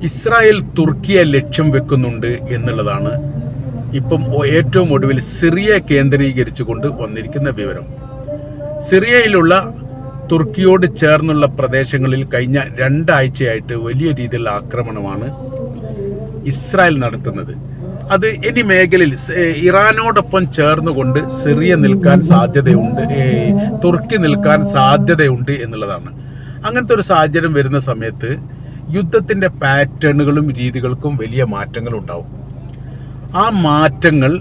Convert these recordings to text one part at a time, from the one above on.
Israel തുർക്കിയെ ലക്ഷ്യം വെക്കുന്നുണ്ട് എന്നുള്ളതാണ് ഇപ്പം ഏറ്റവും ഒടുവിൽ സിറിയ കേന്ദ്രീകരിച്ചുകൊണ്ട് വന്നിരിക്കുന്ന വിവരം. സിറിയയിലുള്ള തുർക്കിയോട് ചേർന്നുള്ള പ്രദേശങ്ങളിൽ കഴിഞ്ഞ 2 ആഴ്ചയായിട്ട് വലിയ രീതിയിലുള്ള ആക്രമണമാണ് ഇസ്രായേൽ നടത്തുന്നത്. അത് ഇനി മേഖലയിൽ ഇറാനോടൊപ്പം ചേർന്നുകൊണ്ട് സിറിയ നിൽക്കാൻ സാധ്യതയുണ്ട്, തുർക്കി നിൽക്കാൻ സാധ്യതയുണ്ട് എന്നുള്ളതാണ്. അങ്ങനത്തെ ഒരു സാഹചര്യം വരുന്ന സമയത്ത് യുദ്ധത്തിൻ്റെ പാറ്റേണുകളും രീതികൾക്കും വലിയ മാറ്റങ്ങൾ ഉണ്ടാവും. ആ മാറ്റങ്ങൾ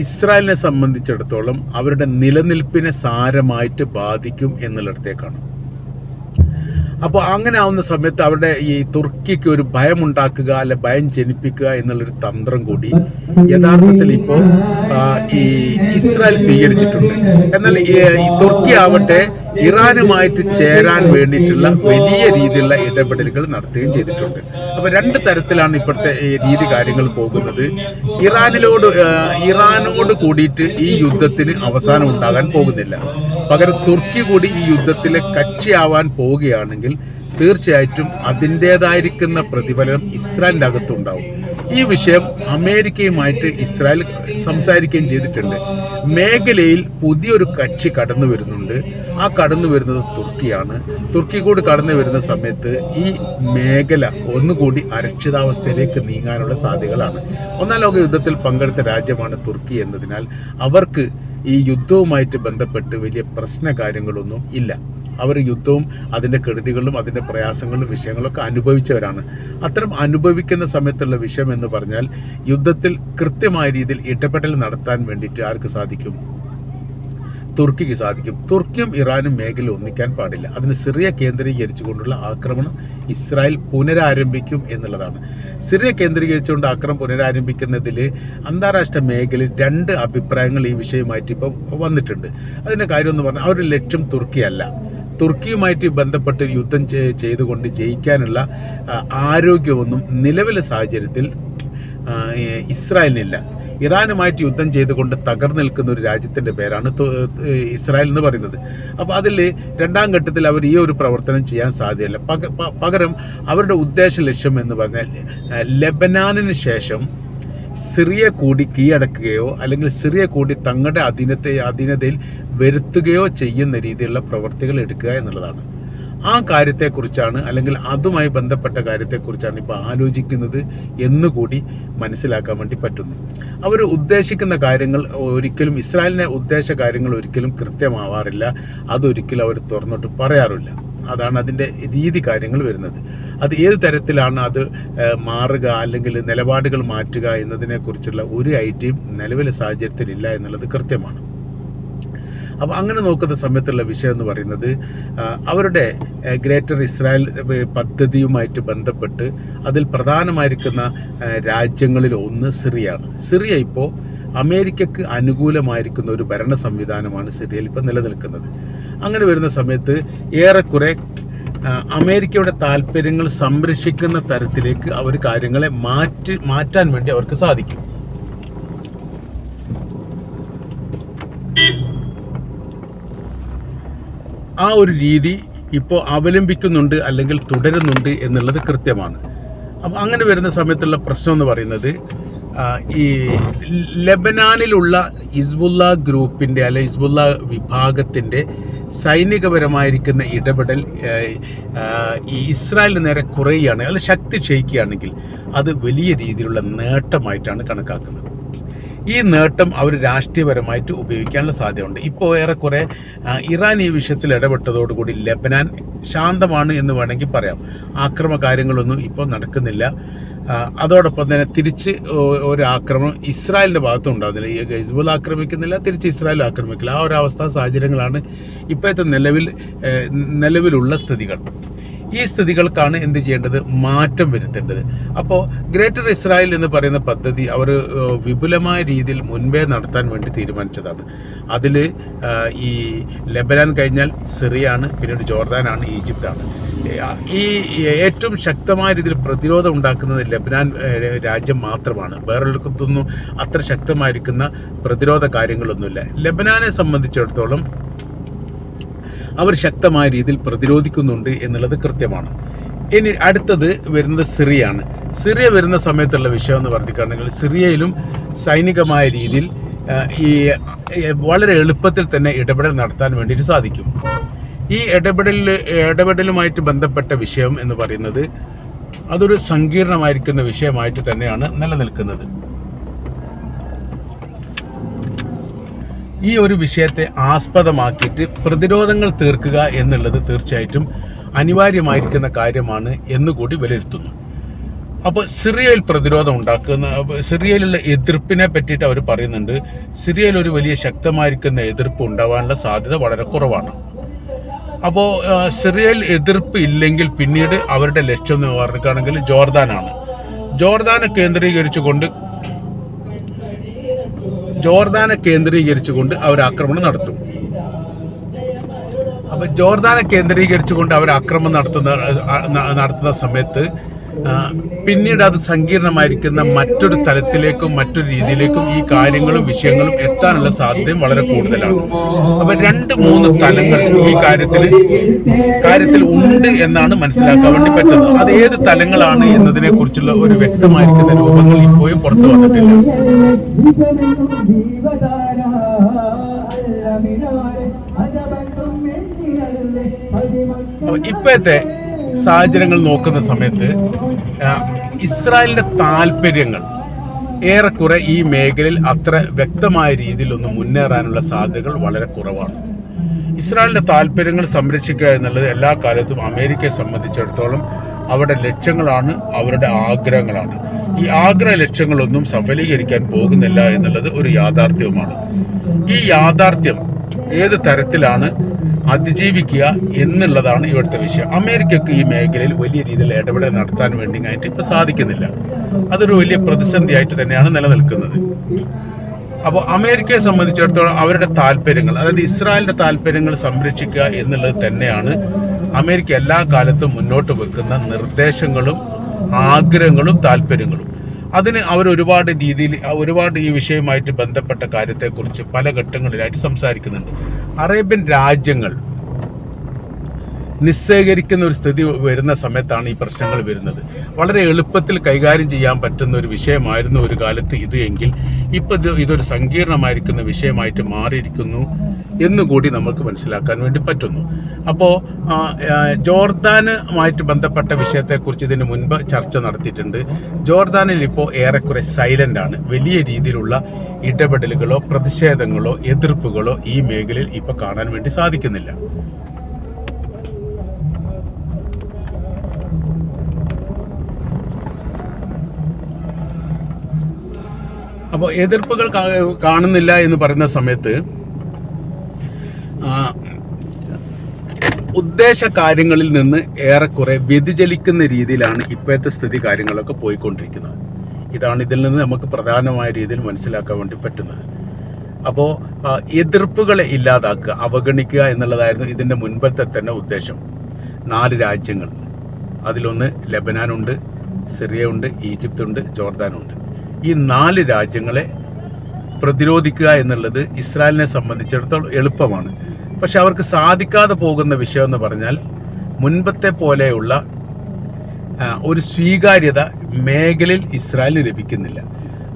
ഇസ്രായേലിനെ സംബന്ധിച്ചിടത്തോളം അവരുടെ നിലനിൽപ്പിനെ സാരമായിട്ട് ബാധിക്കും എന്നുള്ളിടത്തേക്കാണ്. അപ്പോൾ അങ്ങനെ ആവുന്ന സമയത്ത് അവരുടെ ഈ തുർക്കിക്ക് ഒരു ഭയമുണ്ടാക്കുക, അല്ലെ ഭയം ജനിപ്പിക്കുക എന്നുള്ളൊരു തന്ത്രം കൂടി യഥാർത്ഥത്തിൽ ഇപ്പോൾ ഈ ഇസ്രായേൽ സ്വീകരിച്ചിട്ടുണ്ട്. എന്നാൽ ഈ തുർക്കി ആവട്ടെ ഇറാനുമായിട്ട് ചേരാൻ വേണ്ടിയിട്ടുള്ള വലിയ രീതിയിലുള്ള ഇടപെടലുകൾ നടത്തുകയും ചെയ്തിട്ടുണ്ട്. അപ്പോൾ 2 തരത്തിലാണ് ഇപ്പോഴത്തെ രീതി കാര്യങ്ങൾ പോകുന്നത്. ഇറാനോട് കൂടിയിട്ട് ഈ യുദ്ധത്തിന് അവസാനം ഉണ്ടാകാൻ പോകുന്നില്ല. പകരം തുർക്കി കൂടി ഈ യുദ്ധത്തിലെ കക്ഷിയാവാൻ പോവുകയാണെങ്കിൽ തീർച്ചയായിട്ടും അതിൻ്റേതായിരിക്കുന്ന പ്രതിഫലനം ഇസ്രായേലിൻ്റെ അകത്തുണ്ടാവും. ഈ വിഷയം അമേരിക്കയുമായിട്ട് ഇസ്രായേൽ സംസാരിക്കുകയും ചെയ്തിട്ടുണ്ട്. മേഖലയിൽ പുതിയൊരു കക്ഷി കടന്നു വരുന്നുണ്ട്. ആ കടന്നു വരുന്നത് തുർക്കിയാണ്. തുർക്കി കൂടി കടന്നു വരുന്ന സമയത്ത് ഈ മേഖല ഒന്നുകൂടി അരക്ഷിതാവസ്ഥയിലേക്ക് നീങ്ങാനുള്ള സാധ്യതകളാണ്. 1-ാം ലോക യുദ്ധത്തിൽ പങ്കെടുത്ത രാജ്യമാണ് തുർക്കി എന്നതിനാൽ അവർക്ക് ഈ യുദ്ധവുമായിട്ട് ബന്ധപ്പെട്ട് വലിയ പ്രശ്ന കാര്യങ്ങളൊന്നും ഇല്ല. അവർ യുദ്ധവും അതിൻ്റെ കെടുതികളും അതിൻ്റെ പ്രയാസങ്ങളും വിഷയങ്ങളൊക്കെ അനുഭവിച്ചവരാണ്. അത്തരം അനുഭവിക്കുന്ന സമയത്തുള്ള വിഷയം എന്ന് പറഞ്ഞാൽ യുദ്ധത്തിൽ കൃത്യമായ രീതിയിൽ ഇടപെടൽ നടത്താൻ വേണ്ടിയിട്ട് ആർക്ക് സാധിക്കും? തുർക്കിക്ക് സാധിക്കും. തുർക്കിയും ഇറാനും മേഖല ഒന്നിക്കാൻ പാടില്ല. അതിന് സിറിയ കേന്ദ്രീകരിച്ചുകൊണ്ടുള്ള ആക്രമണം ഇസ്രായേൽ പുനരാരംഭിക്കും എന്നുള്ളതാണ്. സിറിയ കേന്ദ്രീകരിച്ചുകൊണ്ട് ആക്രമണം പുനരാരംഭിക്കുന്നതിൽ അന്താരാഷ്ട്ര മേഖലയിൽ 2 അഭിപ്രായങ്ങൾ ഈ വിഷയമായിട്ട് ഇപ്പോൾ വന്നിട്ടുണ്ട്. അതിൻ്റെ കാര്യം എന്ന് പറഞ്ഞാൽ അവരുടെ ലക്ഷ്യം തുർക്കിയല്ല. തുർക്കിയുമായിട്ട് ബന്ധപ്പെട്ട് യുദ്ധം ചെയ്തുകൊണ്ട് ജയിക്കാനുള്ള ആരോഗ്യമൊന്നും നിലവിലെ സാഹചര്യത്തിൽ ഇസ്രായേലിനില്ല. ഇറാനുമായിട്ട് യുദ്ധം ചെയ്തുകൊണ്ട് തകർന്നു നിൽക്കുന്ന ഒരു രാജ്യത്തിൻ്റെ പേരാണ് ഇസ്രായേൽ എന്ന് പറയുന്നത്. അപ്പോൾ അതിൽ 2-ാം ഘട്ടത്തിൽ അവർ ഈ ഒരു പ്രവർത്തനം ചെയ്യാൻ സാധ്യതയില്ല. പകരം അവരുടെ ഉദ്ദേശ ലക്ഷ്യം എന്ന് പറഞ്ഞാൽ ലെബനാനിന് ശേഷം സിറിയ കൂടി കീഴടക്കുകയോ അല്ലെങ്കിൽ സിറിയ കൂടി തങ്ങളുടെ അധീനതയിൽ വരുത്തുകയോ ചെയ്യുന്ന രീതിയിലുള്ള പ്രവർത്തികൾ എടുക്കുക എന്നുള്ളതാണ്. ആ കാര്യത്തെക്കുറിച്ചാണ് അല്ലെങ്കിൽ അതുമായി ബന്ധപ്പെട്ട കാര്യത്തെക്കുറിച്ചാണ് ഇപ്പോൾ ആലോചിക്കുന്നത് എന്നുകൂടി മനസ്സിലാക്കാൻ വേണ്ടി പറ്റുന്നു. അവർ ഉദ്ദേശിക്കുന്ന കാര്യങ്ങൾ ഒരിക്കലും ഇസ്രായേലിൻ്റെ ഉദ്ദേശ കാര്യങ്ങൾ ഒരിക്കലും കൃത്യമാവാറില്ല. അതൊരിക്കലും അവർ തുറന്നിട്ട് പറയാറില്ല. അതാണ് അതിൻ്റെ രീതി കാര്യങ്ങൾ വരുന്നത്. അത് ഏത് തരത്തിലാണ് അത് മാറുക അല്ലെങ്കിൽ നിലപാടുകൾ മാറ്റുക എന്നതിനെക്കുറിച്ചുള്ള ഒരു ഐഡിയയും നിലവിലെ സാഹചര്യത്തിലില്ല എന്നുള്ളത് കൃത്യമാണ്. അപ്പോൾ അങ്ങനെ നോക്കുന്ന സമയത്തുള്ള വിഷയം എന്ന് പറയുന്നത് അവരുടെ ഗ്രേറ്റർ ഇസ്രായേൽ പദ്ധതിയുമായിട്ട് ബന്ധപ്പെട്ട് അതിൽ പ്രധാനമായിരിക്കുന്ന രാജ്യങ്ങളിൽ ഒന്ന് സിറിയയാണ്. സിറിയ ഇപ്പോൾ അമേരിക്കക്ക് അനുകൂലമായിരിക്കുന്ന ഒരു ഭരണ സംവിധാനമാണ് സിറിയയിൽ ഇപ്പോൾ നിലനിൽക്കുന്നത്. അങ്ങനെ വരുന്ന സമയത്ത് ഏറെക്കുറെ അമേരിക്കയുടെ താല്പര്യങ്ങൾ സംരക്ഷിക്കുന്ന തരത്തിലേക്ക് അവർ കാര്യങ്ങളെ മാറ്റാൻ വേണ്ടി അവർക്ക് സാധിക്കും. ആ ഒരു രീതി ഇപ്പോൾ അവലംബിക്കുന്നുണ്ട് അല്ലെങ്കിൽ തുടരുന്നുണ്ട് എന്നുള്ളത് കൃത്യമാണ്. അപ്പോൾ അങ്ങനെ വരുന്ന സമയത്തുള്ള പ്രശ്നം എന്ന് പറയുന്നത് ഈ ലെബനാനിലുള്ള ഹിസ്ബുള്ള ഗ്രൂപ്പിൻ്റെ അല്ലെ ഹിസ്ബുള്ള വിഭാഗത്തിൻ്റെ സൈനികപരമായിരിക്കുന്ന ഇടപെടൽ ഈ ഇസ്രായേലിന് നേരെ കുറയുകയാണ്, അത് ശക്തി ക്ഷയിക്കുകയാണെങ്കിൽ അത് വലിയ രീതിയിലുള്ള നേട്ടമായിട്ടാണ് കണക്കാക്കുന്നത്. ഈ നേട്ടം അവർ രാഷ്ട്രീയപരമായിട്ട് ഉപയോഗിക്കാനുള്ള സാധ്യതയുണ്ട്. ഇപ്പോൾ ഏറെക്കുറെ ഇറാൻ ഈ വിഷയത്തിൽ ഇടപെട്ടതോടുകൂടി ലെബനാൻ ശാന്തമാണ് എന്ന് വേണമെങ്കിൽ പറയാം. ആക്രമണ കാര്യങ്ങളൊന്നും ഇപ്പോൾ നടക്കുന്നില്ല. അതോടൊപ്പം തന്നെ തിരിച്ച് ഒരു ആക്രമണം ഇസ്രായേലിൻ്റെ ഭാഗത്തും ഉണ്ടാകുന്നില്ല. ഹിസ്ബുള്ള ആക്രമിക്കുന്നില്ല, തിരിച്ച് ഇസ്രായേൽ ആക്രമിക്കില്ല. ആ ഒരു അവസ്ഥ സാഹചര്യങ്ങളാണ് ഇപ്പോഴത്തെ നിലവിലുള്ള സ്ഥിതികൾ. ഈ സ്ഥിതികൾക്കാണ് എന്ത് ചെയ്യേണ്ടത്? മാറ്റം വരുത്തേണ്ടത്. അപ്പോൾ ഗ്രേറ്റർ ഇസ്രായേൽ എന്ന് പറയുന്ന പദ്ധതി അവർ വിപുലമായ രീതിയിൽ മുൻപേ നടത്താൻ വേണ്ടി തീരുമാനിച്ചതാണ്. അതിൽ ഈ ലെബനാൻ കഴിഞ്ഞാൽ സിറിയയാണ്, പിന്നീട് ജോർദാനാണ്, ഈജിപ്താണ്. ഈ ഏറ്റവും ശക്തമായ രീതിയിൽ പ്രതിരോധം ഉണ്ടാക്കുന്നത് ലെബനാൻ രാജ്യം മാത്രമാണ്. വേറൊരിടത്തൊന്നും അത്ര ശക്തമായിരിക്കുന്ന പ്രതിരോധ കാര്യങ്ങളൊന്നുമില്ല. ലെബനാനെ സംബന്ധിച്ചിടത്തോളം അവർ ശക്തമായ രീതിയിൽ പ്രതിരോധിക്കുന്നുണ്ട് എന്നുള്ളത് കൃത്യമാണ്. ഇനി അടുത്തത് വരുന്നത് സിറിയയാണ്. സിറിയ വരുന്ന സമയത്തുള്ള വിഷയം എന്ന് പറഞ്ഞിട്ടുണ്ടെങ്കിൽ സിറിയയിലും സൈനികമായ രീതിയിൽ ഈ വളരെ എളുപ്പത്തിൽ തന്നെ ഇടപെടൽ നടത്താൻ വേണ്ടിയിട്ട് സാധിക്കും. ഈ ഇടപെടലുമായിട്ട് ബന്ധപ്പെട്ട വിഷയം എന്ന് പറയുന്നത് അതൊരു സങ്കീർണമായിരിക്കുന്ന വിഷയമായിട്ട് തന്നെയാണ് നിലനിൽക്കുന്നത്. ഈ ഒരു വിഷയത്തെ ആസ്പദമാക്കിയിട്ട് പ്രതിരോധങ്ങൾ തീർക്കുക എന്നുള്ളത് തീർച്ചയായിട്ടും അനിവാര്യമായിരിക്കുന്ന കാര്യമാണ് എന്നുകൂടി വിലയിരുത്തുന്നു. അപ്പോൾ സിറിയയിൽ പ്രതിരോധം ഉണ്ടാക്കുന്ന സിറിയയിലുള്ള എതിർപ്പിനെ പറ്റിയിട്ട് അവർ പറയുന്നുണ്ട്. സിറിയയിൽ ഒരു വലിയ ശക്തമായിരിക്കുന്ന എതിർപ്പ് ഉണ്ടാവാനുള്ള സാധ്യത വളരെ കുറവാണ്. അപ്പോൾ സിറിയയിൽ എതിർപ്പ് ഇല്ലെങ്കിൽ പിന്നീട് അവരുടെ ലക്ഷ്യം എന്ന് പറയുകയാണെങ്കിൽ ജോർദാനാണ്. ജോർദാനെ കേന്ദ്രീകരിച്ചുകൊണ്ട് അവർ ആക്രമണം നടത്തും. അപ്പോൾ ജോർദാനെ കേന്ദ്രീകരിച്ചുകൊണ്ട് അവർ ആക്രമണം നടത്തുന്ന സമയത്ത് പിന്നീട് അത് സങ്കീർണമായിരിക്കുന്ന മറ്റൊരു തലത്തിലേക്കും മറ്റൊരു രീതിയിലേക്കും ഈ കാര്യങ്ങളും വിഷയങ്ങളും എത്താനുള്ള സാധ്യതയും വളരെ കൂടുതലാണ്. അപ്പൊ 2-3 തലങ്ങൾ ഈ കാര്യത്തിൽ ഉണ്ട് എന്നാണ് മനസ്സിലാക്കാൻ വേണ്ടി പറ്റുന്നത്. അത് ഏത് തലങ്ങളാണ് എന്നതിനെ കുറിച്ചുള്ള ഒരു വ്യക്തമായിരിക്കുന്ന രൂപങ്ങൾ ഇപ്പോഴും പുറത്തു വന്നിട്ടില്ല. ഇപ്പോഴത്തെ സാഹചര്യങ്ങൾ നോക്കുന്ന സമയത്ത് ഇസ്രായേലിന്റെ താല്പര്യങ്ങൾ ഏറെക്കുറെ ഈ മേഖലയിൽ അത്ര വ്യക്തമായ രീതിയിലൊന്നും മുന്നേറാനുള്ള സാധ്യതകൾ വളരെ കുറവാണ്. ഇസ്രായേലിന്റെ താല്പര്യങ്ങൾ സംരക്ഷിക്കുക എന്നുള്ളത് എല്ലാ കാലത്തും അമേരിക്കയെ സംബന്ധിച്ചിടത്തോളം അവരുടെ ലക്ഷ്യങ്ങളാണ്, അവരുടെ ആഗ്രഹങ്ങളാണ്. ഈ ആഗ്രഹ ലക്ഷ്യങ്ങളൊന്നും സഫലീകരിക്കാൻ പോകുന്നില്ല എന്നുള്ളത് ഒരു യാഥാർത്ഥ്യവുമാണ്. ഈ യാഥാർത്ഥ്യം ഏത് തരത്തിലാണ് അതിജീവിക്കുക എന്നുള്ളതാണ് ഇവിടുത്തെ വിഷയം. അമേരിക്കക്ക് ഈ മേഖലയിൽ വലിയ രീതിയിൽ ഇടപെടൽ നടത്താൻ വേണ്ടിയായിട്ട് ഇപ്പം സാധിക്കുന്നില്ല. അതൊരു വലിയ പ്രതിസന്ധിയായിട്ട് തന്നെയാണ് നിലനിൽക്കുന്നത്. അപ്പോൾ അമേരിക്കയെ സംബന്ധിച്ചിടത്തോളം അവരുടെ താല്പര്യങ്ങൾ, അതായത് ഇസ്രായേലിന്റെ താല്പര്യങ്ങൾ സംരക്ഷിക്കുക എന്നുള്ളത് തന്നെയാണ് അമേരിക്ക എല്ലാ കാലത്തും മുന്നോട്ട് വെക്കുന്ന നിർദ്ദേശങ്ങളും ആഗ്രഹങ്ങളും താല്പര്യങ്ങളും. അതിന് അവർ ഒരുപാട് ഈ വിഷയവുമായിട്ട് ബന്ധപ്പെട്ട കാര്യത്തെക്കുറിച്ച് പല ഘട്ടങ്ങളിലായിട്ട് സംസാരിക്കുന്നുണ്ട്. അറേബ്യൻ രാജ്യങ്ങൾ നിസ്സഹകരിക്കുന്ന ഒരു സ്ഥിതി വരുന്ന സമയത്താണ് ഈ പ്രശ്നങ്ങൾ വരുന്നത്. വളരെ എളുപ്പത്തിൽ കൈകാര്യം ചെയ്യാൻ പറ്റുന്ന ഒരു വിഷയമായിരുന്നു ഒരു കാലത്ത് ഇത് എങ്കിൽ ഇപ്പോൾ ഇതൊരു സങ്കീർണമായിരിക്കുന്ന വിഷയമായിട്ട് മാറിയിരിക്കുന്നു എന്നുകൂടി നമുക്ക് മനസ്സിലാക്കാൻ വേണ്ടി പറ്റുന്നു. അപ്പോൾ ജോർദാനുമായിട്ട് ബന്ധപ്പെട്ട വിഷയത്തെക്കുറിച്ച് ഇതിന് മുൻപ് ചർച്ച നടത്തിയിട്ടുണ്ട്. ജോർദാനിൽ ഇപ്പോൾ ഏറെക്കുറെ സൈലന്റ് ആണ്. വലിയ രീതിയിലുള്ള ഇടപെടലുകളോ പ്രതിഷേധങ്ങളോ എതിർപ്പുകളോ ഈ മേഖലയിൽ ഇപ്പോൾ കാണാൻ വേണ്ടി സാധിക്കുന്നില്ല. അപ്പോൾ എതിർപ്പുകൾ കാണുന്നില്ല എന്ന് പറയുന്ന സമയത്ത് ഉദ്ദേശ കാര്യങ്ങളിൽ നിന്ന് ഏറെക്കുറെ വ്യതിചലിക്കുന്ന രീതിയിലാണ് ഇപ്പോഴത്തെ സ്ഥിതി കാര്യങ്ങളൊക്കെ പോയിക്കൊണ്ടിരിക്കുന്നത്. ഇതാണ് ഇതിൽ നിന്ന് നമുക്ക് പ്രധാനമായ രീതിയിൽ മനസ്സിലാക്കാൻ വേണ്ടി പറ്റുന്നത്. അപ്പോൾ എതിർപ്പുകളെ ഇല്ലാതാക്കുക, അവഗണിക്കുക എന്നുള്ളതായിരുന്നു ഇതിൻ്റെ മുൻപത്തെ തന്നെ ഉദ്ദേശം. 4 രാജ്യങ്ങൾ, അതിലൊന്ന് ലെബനാനുണ്ട്, സിറിയ ഉണ്ട്, ഈജിപ്ത് ഉണ്ട്, ജോർദാനുണ്ട്. ഈ 4 രാജ്യങ്ങളെ പ്രതിരോധിക്കുക എന്നുള്ളത് ഇസ്രായേലിനെ സംബന്ധിച്ചിടത്തോളം എളുപ്പമാണ്. പക്ഷെ അവർക്ക് സാധിക്കാതെ പോകുന്ന വിഷയം എന്ന് പറഞ്ഞാൽ മുൻപത്തെ പോലെയുള്ള ഒരു സ്വീകാര്യത മേഖലയിൽ ഇസ്രായേലിന് ലഭിക്കുന്നില്ല.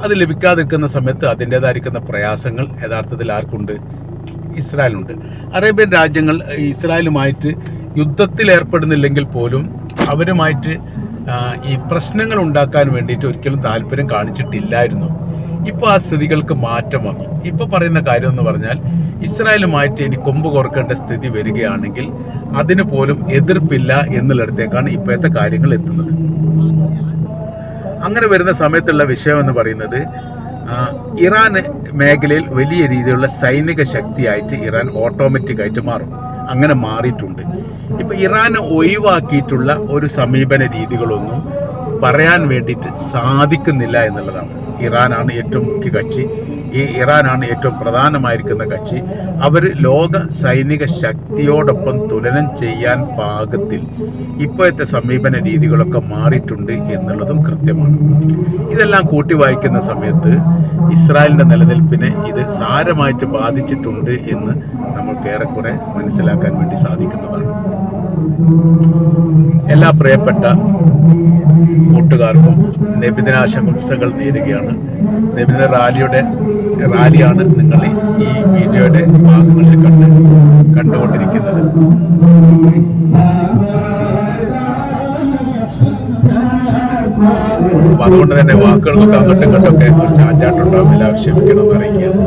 അത് ലഭിക്കാതിരിക്കുന്ന സമയത്ത് അതിൻ്റേതായിരിക്കുന്ന പ്രയാസങ്ങൾ യഥാർത്ഥത്തിൽ ആർക്കുണ്ട്? ഇസ്രായേലിനുണ്ട്. അറേബ്യൻ രാജ്യങ്ങൾ ഇസ്രായേലുമായിട്ട് യുദ്ധത്തിൽ ഏർപ്പെടുന്നില്ലെങ്കിൽ പോലും അവരുമായിട്ട് ഈ പ്രശ്നങ്ങൾ ഉണ്ടാക്കാൻ വേണ്ടിയിട്ട് ഒരിക്കലും താല്പര്യം കാണിച്ചിട്ടില്ലായിരുന്നു. ഇപ്പോൾ ആ സ്ഥിതികൾക്ക് മാറ്റം വന്നു. ഇപ്പോൾ പറയുന്ന കാര്യം എന്ന് പറഞ്ഞാൽ ഇസ്രായേലുമായിട്ട് ഇനി കൊമ്പ് കോർക്കേണ്ട സ്ഥിതി വരികയാണെങ്കിൽ അതിന് പോലും എതിർപ്പില്ല എന്നുള്ളിടത്തേക്കാണ് ഇപ്പോഴത്തെ കാര്യങ്ങൾ എത്തുന്നത്. അങ്ങനെ വരുന്ന സമയത്തുള്ള വിഷയം എന്ന് പറയുന്നത് ഇറാൻ മേഖലയിൽ വലിയ രീതിയിലുള്ള സൈനിക ശക്തിയായിട്ട് ഇറാൻ ഓട്ടോമാറ്റിക്കായിട്ട് മാറും. അങ്ങനെ മാറിയിട്ടുണ്ട്. ഇപ്പം ഇറാനെ ഒഴിവാക്കിയിട്ടുള്ള ഒരു സമീപന രീതികളൊന്നും പറയാൻ വേണ്ടിയിട്ട് സാധിക്കുന്നില്ല എന്നുള്ളതാണ്. ഇറാനാണ് ഏറ്റവും മുഖ്യ കക്ഷി. ഈ ഇറാനാണ് ഏറ്റവും പ്രധാനമായിരിക്കുന്ന കക്ഷി. അവർ ലോക സൈനിക ശക്തിയോടൊപ്പം തുലനം ചെയ്യാൻ പാകത്തിൽ ഇപ്പോഴത്തെ സമീപന രീതികളൊക്കെ മാറിയിട്ടുണ്ട് എന്നുള്ളതും കൃത്യമാണ്. ഇതെല്ലാം കൂട്ടി വായിക്കുന്ന സമയത്ത് ഇസ്രായേലിൻ്റെ നിലനിൽപ്പിനെ ഇത് സാരമായിട്ട് ബാധിച്ചിട്ടുണ്ട് എന്ന് നമുക്ക് ഏറെക്കുറെ മനസ്സിലാക്കാൻ വേണ്ടി സാധിക്കുന്നതാണ്. എല്ലാ പ്രിയപ്പെട്ട കൂട്ടുകാർക്കും നബിദിനാശംസകൾ നേരുകയാണ്. നബിദിന റാലിയാണ് നിങ്ങൾ ഈ വീഡിയോയുടെ ഭാഗങ്ങളിൽ കണ്ടുകൊണ്ടിരിക്കുന്നത്. അപ്പം അതുകൊണ്ട് തന്നെ വാക്കുകൾക്കൊക്കെ അങ്ങോട്ടും ഇങ്ങോട്ടൊക്കെ ഒരു ചാഞ്ചാട്ടുണ്ടാവും. എല്ലാവരും ക്ഷമിക്കണമെന്ന് അറിയിക്കുകയാണ്.